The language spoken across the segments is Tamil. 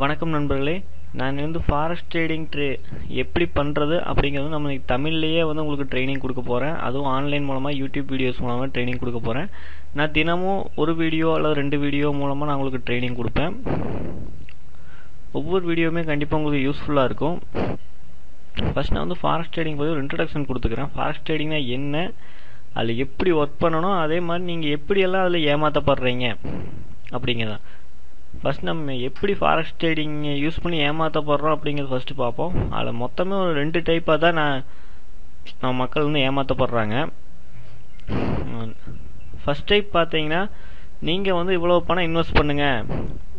வணக்கம் நண்பர்களே, நான் ஃபாரெக்ஸ் ட்ரேடிங் எப்படி பண்ணுறது அப்படிங்கிறது நம்ம தமிழ்லேயே உங்களுக்கு ட்ரைனிங் கொடுக்க போகிறேன். அதுவும் ஆன்லைன் மூலமாக யூடியூப் வீடியோஸ் மூலமாக ட்ரைனிங் கொடுக்க போகிறேன். நான் தினமும் ஒரு வீடியோ அல்லது 2 வீடியோ மூலமாக நான் உங்களுக்கு ட்ரைனிங் கொடுப்பேன். ஒவ்வொரு வீடியோவுமே கண்டிப்பாக உங்களுக்கு யூஸ்ஃபுல்லாக இருக்கும். ஃபர்ஸ்ட் நான் ஃபாரெக்ஸ் ட்ரேடிங் பற்றி ஒரு இன்ட்ரடக்ஷன் கொடுத்துக்கிறேன். ஃபாரெக்ஸ் ட்ரேடிங்னா என்ன, அதில் எப்படி ஒர்க் பண்ணணும், அதே மாதிரி நீங்கள் எப்படியெல்லாம் அதில் ஏமாற்றப்படுறீங்க அப்படிங்கிறதான். ஃபர்ஸ்ட் நம்ம எப்படி ஃபாரெக்ஸ் ட்ரேடிங் யூஸ் பண்ணி ஏமாற்றப்படுறோம் அப்படிங்கிறது ஃபர்ஸ்ட் பார்ப்போம். அதில் மொத்தமே ஒரு 2 டைப்பாக தான் நம்ம மக்கள் ஏமாற்றப்படுறாங்க. ஃபர்ஸ்ட் டைப் பார்த்தீங்கன்னா, நீங்கள் இவ்வளோ பணம் இன்வெஸ்ட் பண்ணுங்கள்,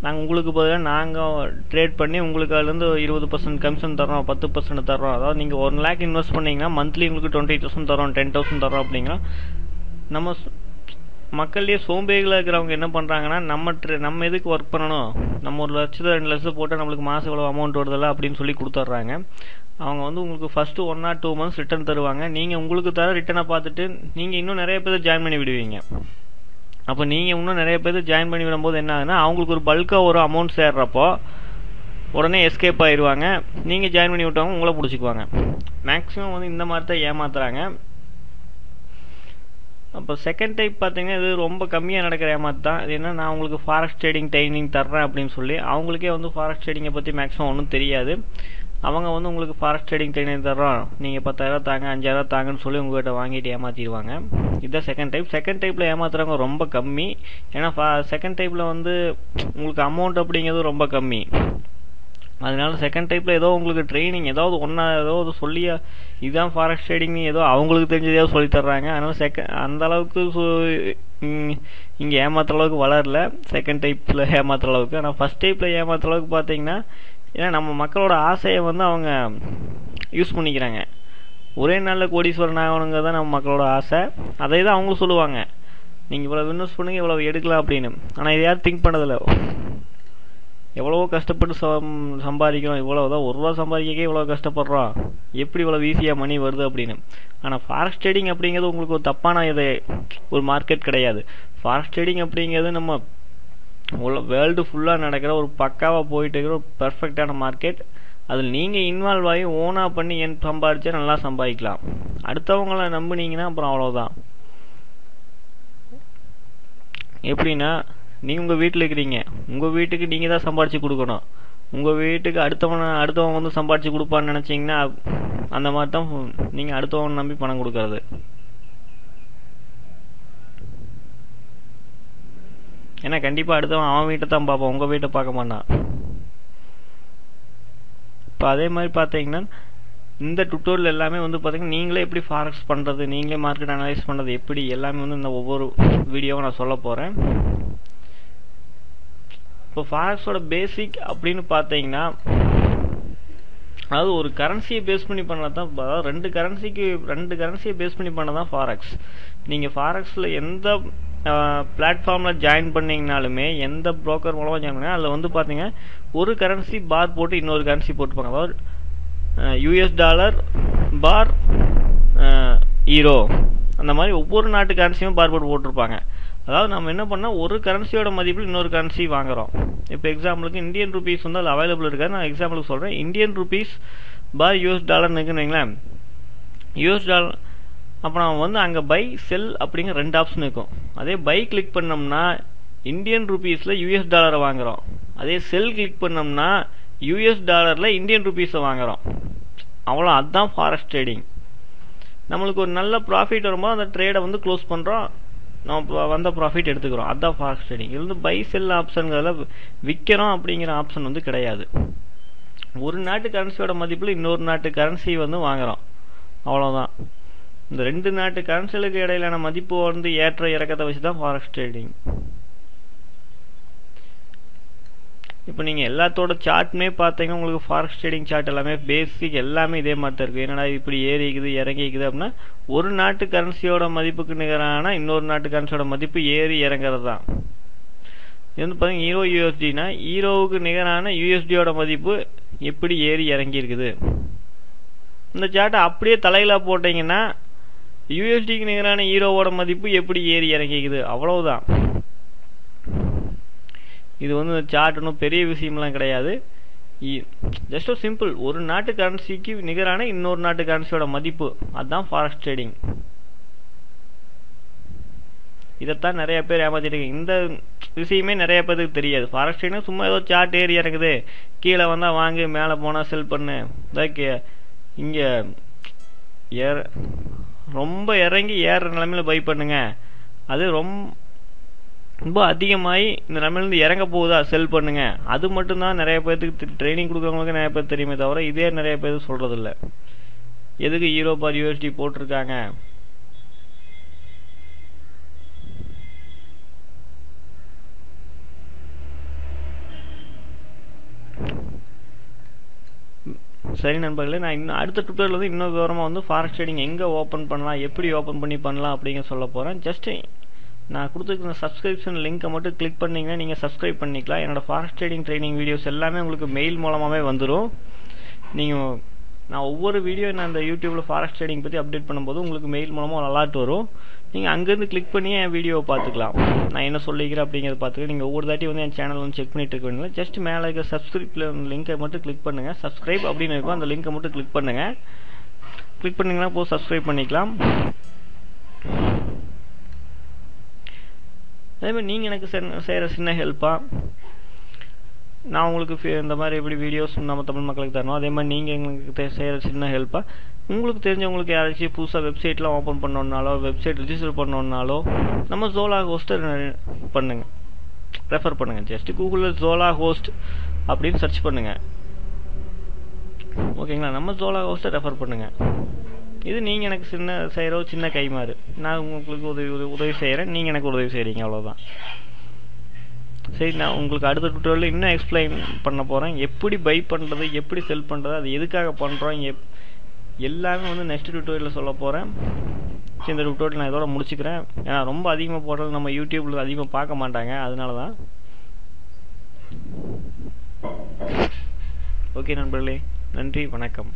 நாங்கள் உங்களுக்கு பதிலாக நாங்கள் ட்ரேட் பண்ணி உங்களுக்கு அதுலேருந்து 20% கமிஷன் தரோம், 10% தரோம். அதாவது நீங்கள் 1 lakh இன்வெஸ்ட் பண்ணிங்கன்னா மந்த்லி உங்களுக்கு 20,000 தரோம், 10,000 தரோம் அப்படிங்கிற நம்ம மக்கள்லேயே சோம்பேறிகளாக இருக்கிறவங்க என்ன பண்ணுறாங்கன்னா, நம்ம எதுக்கு ஒர்க் பண்ணணும், நம்ம 1 லட்சத்தை 2 லட்சத்தை போட்டால் நம்மளுக்கு மாதம் இவ்வளோ அமௌண்ட் வருதில்ல அப்படின்னு சொல்லி கொடுத்துட்றாங்க. அவங்க உங்களுக்கு ஃபஸ்ட்டு 1 or 2 months ரிட்டர்ன் தருவாங்க. நீங்கள் உங்களுக்கு தர ரிட்டனை பார்த்துட்டு நீங்கள் இன்னும் நிறைய பேர் ஜாயின் பண்ணி விடுவீங்க. அப்போ நீங்கள் இன்னும் நிறைய பேர் ஜாயின் பண்ணி விடும்போது என்ன ஆகுதுன்னா, அவங்களுக்கு ஒரு பல்காக ஒரு அமௌண்ட் சேர்றப்போ உடனே எஸ்கேப் ஆயிடுவாங்க. நீங்கள் ஜாயின் பண்ணி விட்டவங்க உங்களை பிடிச்சிக்குவாங்க. மேக்ஸிமம் இந்த மாதிரி தான் ஏமாத்துறாங்க. அப்போ செகண்ட் டைப் பார்த்தீங்கன்னா, இது ரொம்ப கம்மியாக நடக்கிற ஏமாத்து தான். இது என்ன, நான் உங்களுக்கு ஃபாரெக்ஸ் ட்ரேடிங் ட்ரைனிங் தர்றேன் அப்படின்னு சொல்லி அவங்களுக்கே ஃபாரெக்ஸ் ட்ரேடிங்கை பற்றி மேக்ஸிமம் ஒன்றும் தெரியாது. அவங்க உங்களுக்கு ஃபாரெக்ஸ் ட்ரேடிங் ட்ரைனிங் தர்றோம், நீங்கள் 10,000 தாங்க, 5,000 தாங்கன்னு சொல்லி உங்கள்கிட்ட வாங்கிட்டு ஏமாற்றிடுவாங்க. இதுதான் செகண்ட் டைப். செகண்ட் டைப்பில் ஏமாத்துறவங்க ரொம்ப கம்மி. ஏன்னா செகண்ட் டைப்பில் உங்களுக்கு அமௌண்ட் அப்படிங்கிறது ரொம்ப கம்மி. அதனால செகண்ட் டைப்பில் ஏதோ உங்களுக்கு ட்ரைனிங் ஏதாவது சொல்லியா இதுதான் ஃபாரெக்ஸ் ட்ரேடிங் ஏதோ அவங்களுக்கு தெரிஞ்சதையோ சொல்லி தர்றாங்க. அதனால அந்த அளவுக்கு இங்கே ஏமாத்துற அளவுக்கு வளரல செகண்ட் டைப்பில் ஏமாத்துற அளவுக்கு. ஆனால் ஃபர்ஸ்ட் டைப்பில் ஏமாத்துற அளவுக்கு பார்த்தீங்கன்னா, ஏன்னா நம்ம மக்களோட ஆசையை அவங்க யூஸ் பண்ணிக்கிறாங்க. ஒரே நாளில் கோடீஸ்வரன் ஆகணுங்க தான் நம்ம மக்களோட ஆசை. அதை தான் அவங்களும் சொல்லுவாங்க, நீங்கள் இவ்வளோ இன்வெஸ்ட் பண்ணுங்க, இவ்வளோ எடுக்கலாம் அப்படின்னு. ஆனால் இது யாரும் திங்க் பண்ணதில்லை. எவ்வளவோ கஷ்டப்பட்டு சம்பாதிக்கிறோம், இவ்வளோதான் 1 ரூபா சம்பாதிக்கவே இவ்வளோ கஷ்டப்படுறோம், எப்படி இவ்வளோ ஈஸியாக மணி வருது அப்படின்னு. ஆனால் ஃபாரெக்ஸ் ட்ரேடிங் அப்படிங்கிறது உங்களுக்கு ஒரு தப்பான ஒரு மார்க்கெட் கிடையாது. ஃபாரெக்ஸ் ட்ரேடிங் அப்படிங்கிறது நம்ம வேர்ல்டு ஃபுல்லாக நடக்கிற ஒரு பக்காவாக போயிட்டு இருக்கிற ஒரு பெர்ஃபெக்டான மார்க்கெட். அதில் நீங்கள் இன்வால்வ் ஆகி ஓனாக பண்ணி சம்பாதிச்சா நல்லா சம்பாதிக்கலாம். அடுத்தவங்கள நம்பினீங்கன்னா அப்புறம் அவ்வளோதான். எப்படின்னா, நீங்கள் உங்கள் வீட்டில் இருக்கிறீங்க, உங்கள் வீட்டுக்கு நீங்கள் தான் சம்பாதிச்சு கொடுக்கணும். உங்கள் வீட்டுக்கு அடுத்தவன் சம்பாதிச்சு கொடுப்பான்னு நினச்சிங்கன்னா அந்த மாதிரி தான் நீங்கள் அடுத்தவன் நம்பி பணம் கொடுக்கறது. ஏன்னா கண்டிப்பாக அடுத்தவன் அவன் வீட்டை தான் பார்ப்பான், உங்கள் வீட்டை பார்க்க மாட்டான். இப்போ அதே மாதிரி பார்த்தீங்கன்னா, இந்த டுட்டோரியல் எல்லாமே பார்த்தீங்கன்னா, நீங்களே எப்படி ஃபாரெக்ஸ் பண்ணுறது, நீங்களே மார்க்கெட் அனலைஸ் பண்ணுறது எப்படி எல்லாமே இந்த ஒவ்வொரு வீடியோவும் நான் சொல்ல போகிறேன். இப்போ ஃபாரெக்ஸோட பேசிக் அப்படின்னு பார்த்தீங்கன்னா, அதாவது ஒரு கரன்சியை பேஸ் பண்ணி பண்ணலாம் தான். அதாவது 2 கரன்சியை பேஸ் பண்ணி பண்ண தான் ஃபாரெக்ஸ். நீங்கள் ஃபாரெக்ஸில் எந்த பிளாட்ஃபார்மில் ஜாயின் பண்ணிங்கனாலுமே, எந்த ப்ரோக்கர் மூலமாக ஜாயின் பண்ணாலும் அதில் பார்த்தீங்கன்னா ஒரு கரன்சி பார் போட்டு இன்னொரு கரன்சி போட்டுப்பாங்க. அதாவது US$ பார் ஈரோ அந்த மாதிரி ஒவ்வொரு நாட்டு கரன்சியும் பார் போட்டு போட்டிருப்பாங்க. அதாவது நம்ம என்ன பண்ணால் ஒரு கரன்சியோட மதிப்பில் இன்னொரு கரன்சி வாங்குறோம். இப்போ எக்ஸாம்பிளுக்கு இந்தியன் ருபீஸ் அதில் அவைலபிள் இருக்காது. நான் எக்ஸாம்பிளுக்கு சொல்கிறேன், இந்தியன் ருபீஸ் பார் $, இருக்குன்னு வைங்களேன். $, அப்புறம் அங்கே பை செல் அப்படிங்கிற 2 ஆப்ஷன் இருக்கும். அதே பை கிளிக் பண்ணோம்னா இந்தியன் ருபீஸில் $, வாங்குகிறோம். அதே செல் கிளிக் பண்ணோம்னா $, இந்தியன் ருபீஸை வாங்குகிறோம். அவ்வளோ, அதுதான் ஃபாரெக்ஸ் ட்ரேடிங். நம்மளுக்கு ஒரு நல்ல ப்ராஃபிட் வரும்போது அந்த ட்ரேடை க்ளோஸ் பண்ணுறோம், நம்ம வந்த ப்ராஃபிட் எடுத்துக்கிறோம். அதுதான் ஃபாரெக்ஸ் ட்ரேடிங். இது பை செல் ஆப்ஷன்களில் விற்கிறோம் அப்படிங்கிற ஆப்ஷன் கிடையாது. ஒரு நாட்டு கரன்சியோட மதிப்பில் இன்னொரு நாட்டு கரன்சி வாங்குகிறோம், அவ்வளோதான். இந்த 2 நாட்டு கரன்சிகளுக்கு இடையிலான மதிப்பு ஏற்ற இறக்கத்தை வச்சு தான் ஃபாரெக்ஸ் ட்ரேடிங். இப்போ நீங்கள் எல்லாத்தோட சார்ட்டுமே பார்த்தீங்கன்னா, உங்களுக்கு ஃபாரெக்ஸ் ட்ரேடிங் சார்ட் எல்லாமே பேசிக் எல்லாமே இதே மாதிரி தான் இருக்குது. என்னடா இப்படி ஏறிக்குது இறங்கிக்குது அப்படின்னா, ஒரு நாட்டு கரன்சியோட மதிப்புக்கு நிகரான இன்னொரு நாட்டு கரன்சியோட மதிப்பு ஏறி இறங்குறது தான். இது பார்த்தீங்கன்னா ஈரோ USDனா ஈரோவுக்கு நிகரான USDயோட மதிப்பு எப்படி ஏறி இறங்கி இருக்குது. இந்த சார்ட்டை அப்படியே தலையில போட்டிங்கன்னா USDக்கு நிகரான ஈரோவோட மதிப்பு எப்படி ஏறி இறங்கிக்குது, அவ்வளவுதான். இது சார்ட் ஒன்றும் பெரிய விஷயம்லாம் கிடையாது. ஜஸ்ட் சிம்பிள், ஒரு நாட்டு கரன்சிக்கு நிகரான இன்னொரு நாட்டு கரன்சியோட மதிப்பு, அதுதான் ஃபாரெக்ஸ் ட்ரேடிங். இதைத்தான் நிறைய பேர் ஏமாத்திட்டு இந்த விஷயமே நிறைய பேருக்கு தெரியாது. ஃபாரெக்ஸ் ட்ரேடிங் சும்மா ஏதோ சார்ட் ஏறி இறங்குது, கீழே வந்தால் வாங்கு, மேலே போனால் செல் பண்ணு, இங்கே ரொம்ப இறங்கி ஏற நிலைமையில பை பண்ணுங்க, அது ரொம்ப அதிகமாகி இந்த நிலைமையிலேருந்து இறங்க போகுதா செல் பண்ணுங்க, அது மட்டும்தான் நிறைய பேருக்கு ட்ரைனிங் கொடுக்குறவங்களுக்கு நிறைய பேர் தெரியுமே தவிர இதே நிறைய பேர் சொல்றதில்ல. எதுக்கு ஈரோ பார் யூஎஸ்டி போட்டிருக்காங்க, சரி நண்பர்களே, நான் இன்னும் அடுத்த ட்விட்டரில் வந்து இன்னும் விவரமாக வந்து ஃபாரெக்ஸ் ட்ரேடிங் எங்கே ஓப்பன் பண்ணலாம், எப்படி ஓப்பன் பண்ணலாம் அப்படிங்க சொல்ல போகிறேன். ஜஸ்ட் நான் கொடுத்துருக்க சப்ஸ்கிரிப்ஷன் லிங்க்கை மட்டும் கிளிக் பண்ணிங்கன்னா நீங்கள் சப்ஸ்கிரைப் பண்ணிக்கலாம். என்னோடய ஃபாரெக்ஸ் ட்ரேடிங் ட்ரைனிங் வீடியோஸ் எல்லாமே உங்களுக்கு மெயில் மூலமாகவே வந்துடும். நான் ஒவ்வொரு வீடியோ நான் அந்த யூடியூப்பில் ஃபாரெக்ஸ் ட்ரேடிங் பற்றி அப்டேட் பண்ணும்போது உங்களுக்கு மெயில் மூலமாக ஒரு அலர்ட் வரும். நீங்கள் அங்கேருந்து கிளிக் பண்ணி என் வீடியோவை பார்த்துக்கலாம், நான் என்ன சொல்லிக்கிறேன் அப்படிங்கிறத பார்த்துக்கலாம். நீங்கள் ஒவ்வொரு தாட்டி வந்து என் சேனல் வந்து செக் பண்ணிட்டு இருக்க வேண்டியது, ஜஸ்ட் மேலே இருக்க சப்ஸ்கிரிப்ஷன் லிங்கை மட்டும் கிளிக் பண்ணுங்கள். சப்ஸ்கிரைப் அப்படின்னு இருக்கும், அந்த லிங்கை மட்டும் கிளிக் பண்ணுங்கள். கிளிக் பண்ணிங்கன்னா போய் சப்ஸ்கிரைப் பண்ணிக்கலாம். அதேமாதிரி நீங்கள் எனக்கு செய்கிற சின்ன ஹெல்ப்பாக நான் உங்களுக்கு இந்த மாதிரி எப்படி வீடியோஸ் நம்ம தமிழ் மக்களுக்கு தரணும், அதே மாதிரி நீங்கள் எங்களுக்கு செய்கிற சின்ன ஹெல்ப்பாக உங்களுக்கு தெரிஞ்சவங்களுக்கு யாராச்சும் புதுசாக வெப்சைட்லாம் ஓப்பன் பண்ணணுன்னாலோ, வெப்சைட் ரிஜிஸ்டர் பண்ணணுன்னாலோ நம்ம ஜோலா ஹோஸ்ட்டை பண்ணுங்கள், ரெஃபர் பண்ணுங்கள். ஜஸ்ட் கூகுளில் ஜோலா ஹோஸ்ட் அப்படின்னு சர்ச் பண்ணுங்கள், ஓகேங்களா. நம்ம ஜோலா ஹோஸ்ட்டை ரெஃபர் பண்ணுங்கள். இது நீங்கள் எனக்கு செய்கிற சின்ன கைமாறு. நான் உங்களுக்கு உதவி செய்கிறேன், நீங்கள் எனக்கு உதவி செய்கிறீங்க, அவ்வளோதான். சரி, நான் உங்களுக்கு அடுத்த ட்யூட்டோரியலில் இன்னும் எக்ஸ்பிளைன் பண்ண போகிறேன். எப்படி பை பண்ணுறது, எப்படி செல் பண்ணுறது, அது எதுக்காக பண்ணுறோம், எல்லாமே வந்து நெக்ஸ்ட் ட்யூட்டோரியலில் சொல்ல போகிறேன். இந்த ட்யூட்டோரியல் நான் இதோட முடிச்சுக்கிறேன். ஏன்னா ரொம்ப அதிகமாக போடுறது நம்ம யூடியூப்பில் அதிகமாக பார்க்க மாட்டாங்க, அதனால தான். ஓகே நண்பர்களே, நன்றி, வணக்கம்.